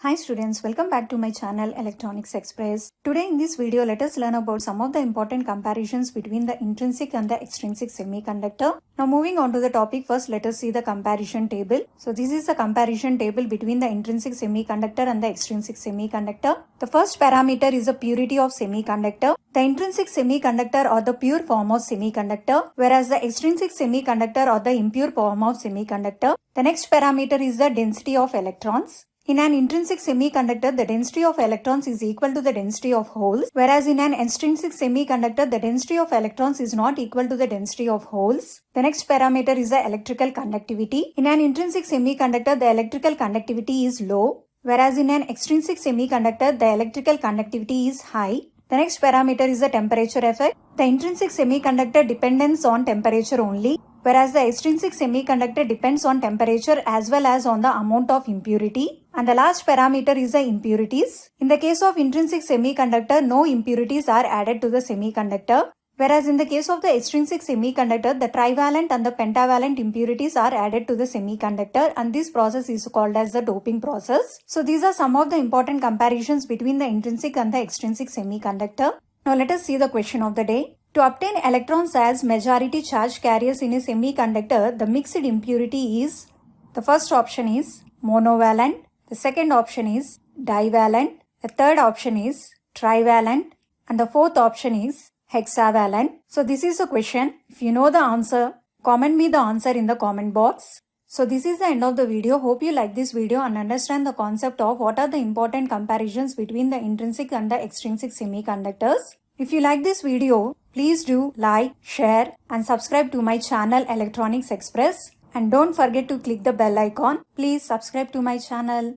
Hi students, welcome back to my channel Electronics Express. Today in this video, let us learn about some of the important comparisons between the intrinsic and the extrinsic semiconductor. Now moving on to the topic, first let us see the comparison table. So this is the comparison table between the intrinsic semiconductor and the extrinsic semiconductor. The first parameter is the purity of semiconductor. The intrinsic semiconductor or the pure form of semiconductor, whereas the extrinsic semiconductor or the impure form of semiconductor. The next parameter is the density of electrons. In an intrinsic semiconductor, the density of electrons is equal to the density of holes, whereas in an extrinsic semiconductor, the density of electrons is not equal to the density of holes. The next parameter is the electrical conductivity. In an intrinsic semiconductor, the electrical conductivity is low, whereas in an extrinsic semiconductor, the electrical conductivity is high. The next parameter is the temperature effect. The intrinsic semiconductor depends on temperature only, whereas the extrinsic semiconductor depends on temperature as well as on the amount of impurity. And the last parameter is the impurities. In the case of intrinsic semiconductor, no impurities are added to the semiconductor, whereas in the case of the extrinsic semiconductor, the trivalent and the pentavalent impurities are added to the semiconductor, and this process is called as the doping process. So these are some of the important comparisons between the intrinsic and the extrinsic semiconductor. Now let us see the question of the day. To obtain electrons as majority charge carriers in a semiconductor, the mixed impurity is, the first option is monovalent, the second option is divalent, the third option is trivalent, and the fourth option is hexavalent. So this is the question. If you know the answer, comment me the answer in the comment box. So this is the end of the video. Hope you like this video and understand the concept of what are the important comparisons between the intrinsic and the extrinsic semiconductors. If you like this video, please do like, share and subscribe to my channel Electronics Express. And don't forget to click the bell icon. Please subscribe to my channel.